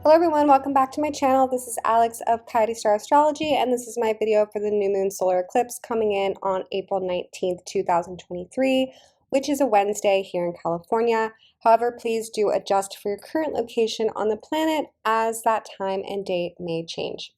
Hello everyone, welcome back to my channel. This is Alex of Coyote Star Astrology, and this is my video for the new moon solar eclipse coming in on April 19th, 2023, which is a Wednesday here in California. However, please do adjust for your current location on the planet as that time and date may change.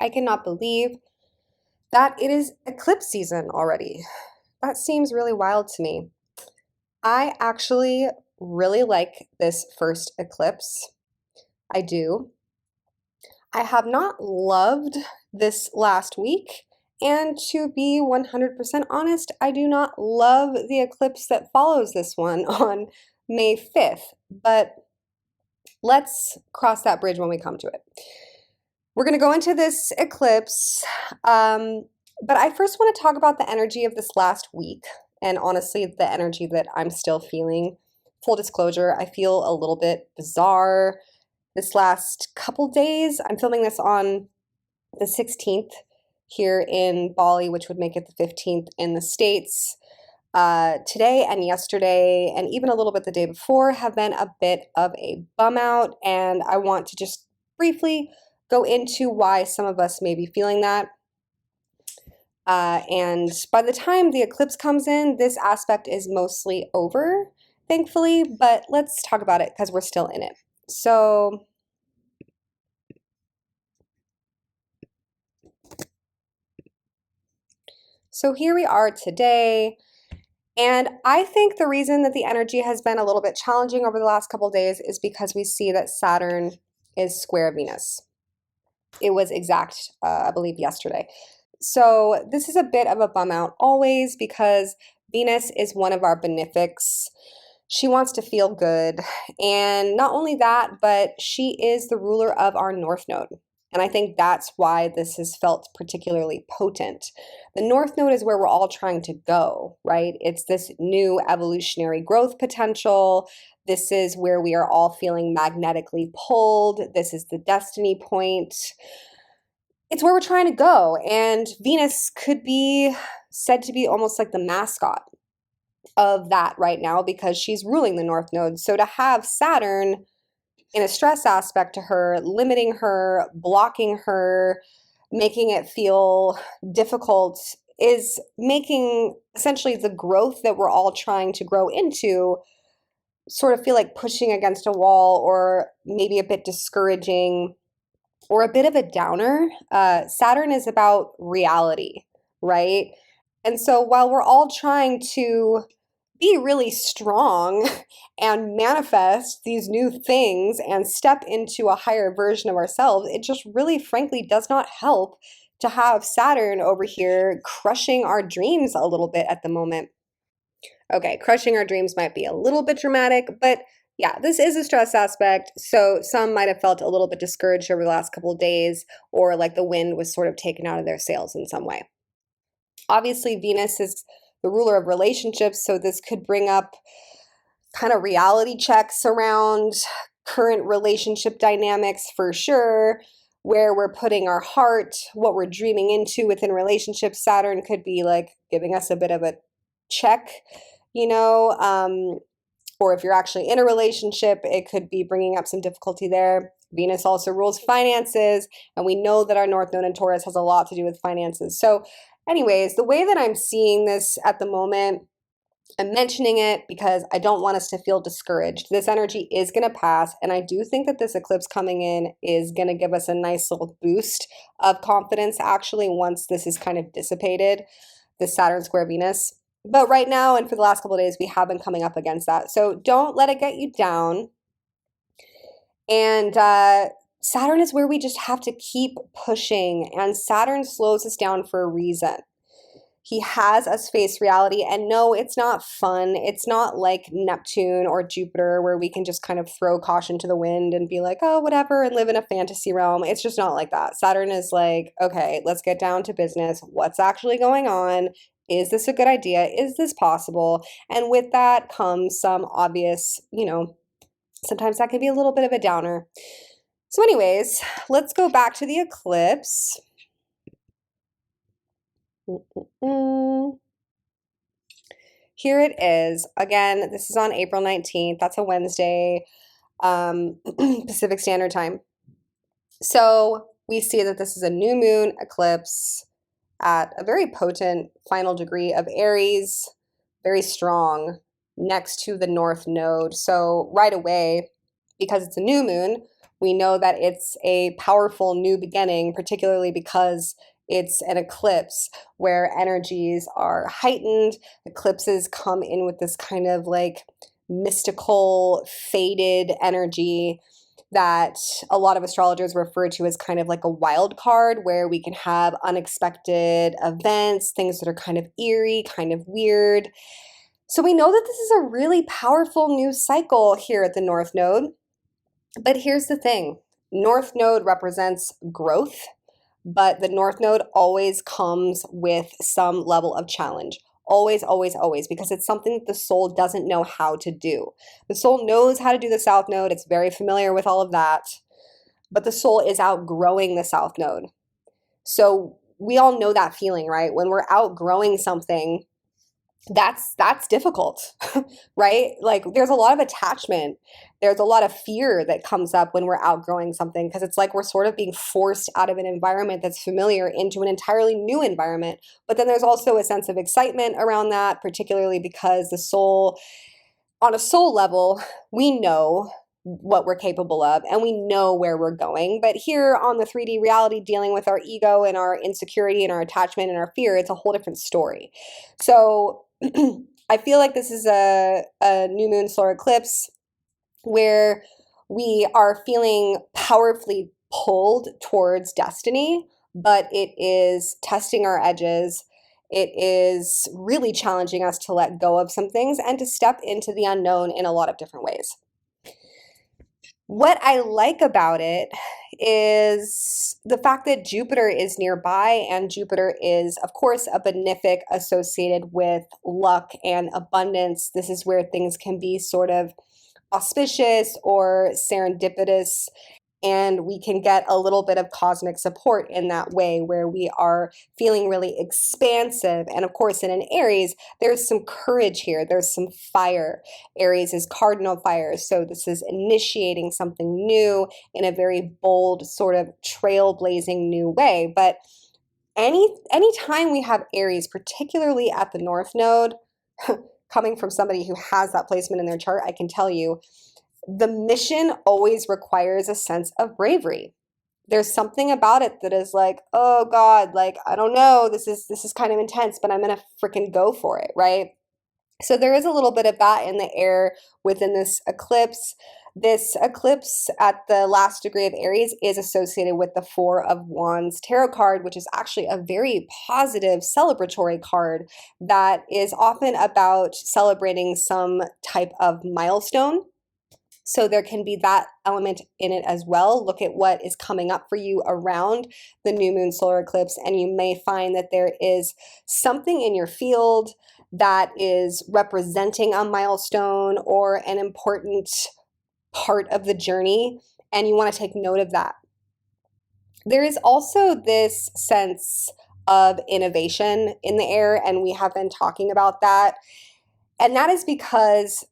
I cannot believe that it is eclipse season already. That seems really wild to me. I actually really like this first eclipse. I do. I have not loved this last week, and to be 100% honest, I do not love the eclipse that follows this one on May 5th, but let's cross that bridge when we come to it. We're going to go into this eclipse, but I first want to talk about the energy of this last week, and honestly, the energy that I'm still feeling. Full disclosure, I feel a little bit bizarre this last couple days. I'm filming this on the 16th here in Bali, which would make it the 15th in the States. Today and yesterday, and even a little bit the day before, have been a bit of a bum out, and I want to just briefly go into why some of us may be feeling that. And by the time the eclipse comes in, this aspect is mostly over, thankfully, but let's talk about it because we're still in it. So here we are today, and I think the reason that the energy has been a little bit challenging over the last couple of days is because we see that Saturn is square Venus. It was exact, I believe, yesterday. So this is a bit of a bum out always because Venus is one of our benefics. She wants to feel good, and not only that, but she is the ruler of our North Node. And I think that's why this has felt particularly potent. The North Node is where we're all trying to go, right? It's this new evolutionary growth potential. This is where we are all feeling magnetically pulled. This is the destiny point. It's where we're trying to go. And Venus could be said to be almost like the mascot of that right now because she's ruling the North Node. So to have Saturn in a stress aspect to her, limiting her, blocking her, making it feel difficult, is making essentially the growth that we're all trying to grow into sort of feel like pushing against a wall, or maybe a bit discouraging, or a bit of a downer. Saturn is about reality, right? And so while we're all trying to be really strong and manifest these new things and step into a higher version of ourselves, it just really frankly does not help to have Saturn over here crushing our dreams a little bit at the moment. Okay, crushing our dreams might be a little bit dramatic, but yeah, this is a stress aspect. So some might have felt a little bit discouraged over the last couple of days, or like the wind was sort of taken out of their sails in some way. Obviously, Venus is the ruler of relationships, so this could bring up kind of reality checks around current relationship dynamics for sure, where we're putting our heart, what we're dreaming into within relationships. Saturn could be like giving us a bit of a check, you know, or if you're actually in a relationship, it could be bringing up some difficulty there. Venus also rules finances, and we know that our North Node in Taurus has a lot to do with finances. So anyways, the way that I'm seeing this at the moment, I'm mentioning it because I don't want us to feel discouraged. This energy is going to pass, and I do think that this eclipse coming in is going to give us a nice little boost of confidence, actually, once this is kind of dissipated, this Saturn square Venus. But right now, and for the last couple of days, we have been coming up against that. So don't let it get you down. And Saturn is where we just have to keep pushing, and Saturn slows us down for a reason. He has us face reality, and no, it's not fun. It's not like Neptune or Jupiter where we can just kind of throw caution to the wind and be like, oh, whatever, and live in a fantasy realm. It's just not like that. Saturn is like, okay, let's get down to business. What's actually going on? Is this a good idea? Is this possible? And with that comes some obvious, sometimes that can be a little bit of a downer. So anyways, let's go back to the eclipse. Here it is. Again, this is on April 19th. That's a Wednesday. Pacific Standard Time. So we see that this is a new moon eclipse at a very potent final degree of Aries, very strong, next to the North Node. So right away, because it's a new moon, we know that it's a powerful new beginning, particularly because it's an eclipse where energies are heightened. Eclipses come in with this kind of like mystical, faded energy that a lot of astrologers refer to as kind of like a wild card, where we can have unexpected events, things that are kind of eerie, kind of weird. So we know that this is a really powerful new cycle here at the North Node. But here's the thing, North Node represents growth, but the North Node always comes with some level of challenge. Always, always, always, because it's something that the soul doesn't know how to do. The soul knows how to do the South Node. It's very familiar with all of that, but the soul is outgrowing the South Node. So we all know that feeling, right? When we're outgrowing something, that's difficult, right? Like there's a lot of attachment. There's a lot of fear that comes up when we're outgrowing something, because it's like we're sort of being forced out of an environment that's familiar into an entirely new environment. But then there's also a sense of excitement around that, particularly because the soul, on a soul level, we know what we're capable of and we know where we're going. But here on the 3D reality, dealing with our ego and our insecurity and our attachment and our fear, it's a whole different story. So I feel like this is a new moon solar eclipse where we are feeling powerfully pulled towards destiny, but it is testing our edges. It is really challenging us to let go of some things and to step into the unknown in a lot of different ways. What I like about it is the fact that Jupiter is nearby, and Jupiter is, of course, a benefic associated with luck and abundance. This is where things can be sort of auspicious or serendipitous, and we can get a little bit of cosmic support in that way, where we are feeling really expansive. And of course, in an Aries, there's some courage here. There's some fire. Aries is cardinal fire. So this is initiating something new in a very bold, sort of trailblazing new way. But anytime we have Aries, particularly at the North Node, coming from somebody who has that placement in their chart, I can tell you, the mission always requires a sense of bravery. There's something about it that is like, oh God, like, I don't know, this is kind of intense, but I'm gonna freaking go for it, right? So there is a little bit of that in the air within this eclipse. This eclipse at the last degree of Aries is associated with the Four of Wands tarot card, which is actually a very positive celebratory card that is often about celebrating some type of milestone. So there can be that element in it as well. Look at what is coming up for you around the new moon solar eclipse, and you may find that there is something in your field that is representing a milestone or an important part of the journey, and you want to take note of that. There is also this sense of innovation in the air, and we have been talking about that. And that is because,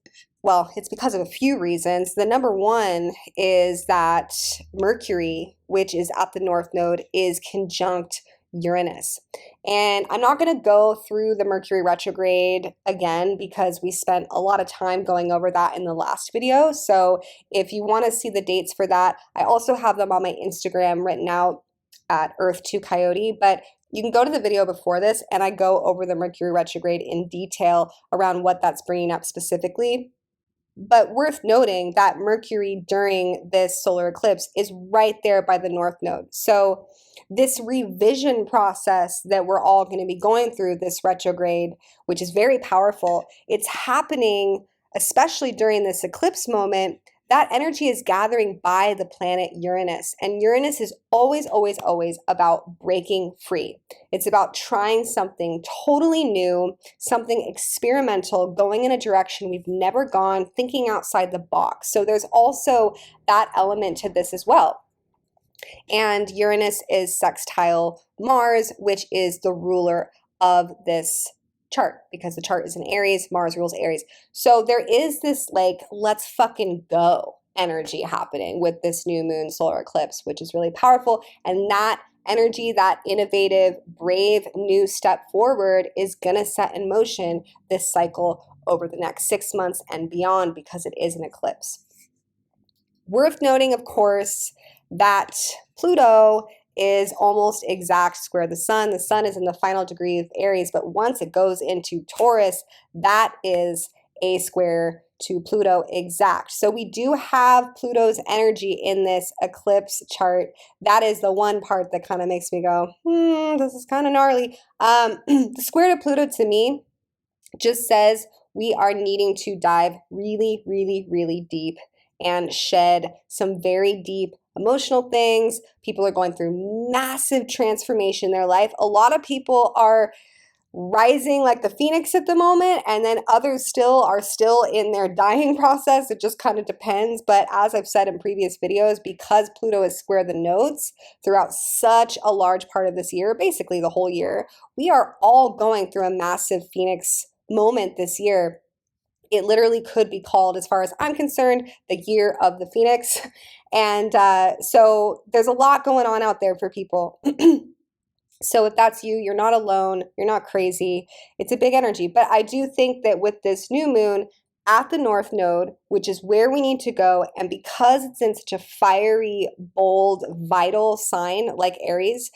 well, it's because of a few reasons. The number one is that Mercury, which is at the North Node, is conjunct Uranus. And I'm not going to go through the Mercury retrograde again because we spent a lot of time going over that in the last video. So if you want to see the dates for that, I also have them on my Instagram written out at Earth2Coyote, but you can go to the video before this and I go over the Mercury retrograde in detail around what that's bringing up specifically. But worth noting that Mercury during this solar eclipse is right there by the North Node. So this revision process that we're all going to be going through this retrograde, which is very powerful, it's happening especially during this eclipse moment. That energy is gathering by the planet Uranus. And Uranus is always, always, always about breaking free. It's about trying something totally new, something experimental, going in a direction we've never gone, thinking outside the box. So there's also that element to this as well. And Uranus is sextile Mars, which is the ruler of this chart, because the chart is in Aries, Mars rules Aries. So there is this like, let's fucking go, energy happening with this new moon solar eclipse, which is really powerful. And that energy, that innovative, brave new step forward is going to set in motion this cycle over the next 6 months and beyond because it is an eclipse. Worth noting, of course, that Pluto is almost exact square the sun. The sun is in the final degree of Aries, but once it goes into Taurus, that is a square to Pluto exact. So we do have Pluto's energy in this eclipse chart. That is the one part that kind of makes me go, this is kind of gnarly. The square to Pluto to me just says we are needing to dive really, really, really deep and shed some very deep emotional things. People are going through massive transformation in their life. A lot of people are rising like the phoenix at the moment, and then others are still in their dying process. It just kind of depends. But as I've said in previous videos, because Pluto is square the nodes throughout such a large part of this year, basically the whole year, we are all going through a massive phoenix moment this year. It literally could be called, as far as I'm concerned, the year of the phoenix. And so there's a lot going on out there for people. So if that's you, you're not alone, you're not crazy. It's a big energy. But I do think that with this new moon at the North Node, which is where we need to go, and because it's in such a fiery, bold, vital sign like Aries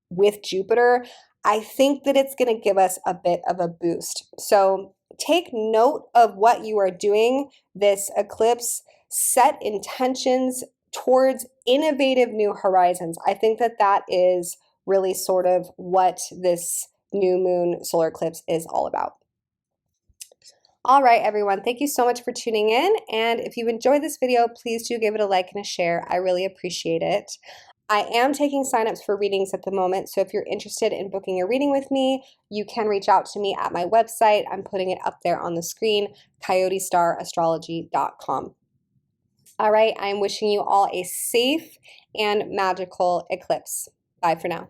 with Jupiter, I think that it's going to give us a bit of a boost. So take note of what you are doing this eclipse. Set intentions towards innovative new horizons. I think that that is really sort of what this new moon solar eclipse is all about. All right, everyone, thank you so much for tuning in. And if you enjoyed this video, please do give it a like and a share. I really appreciate it. I am taking signups for readings at the moment, so if you're interested in booking a reading with me, you can reach out to me at my website. I'm putting it up there on the screen, coyotestarastrology.com. All right, I'm wishing you all a safe and magical eclipse. Bye for now.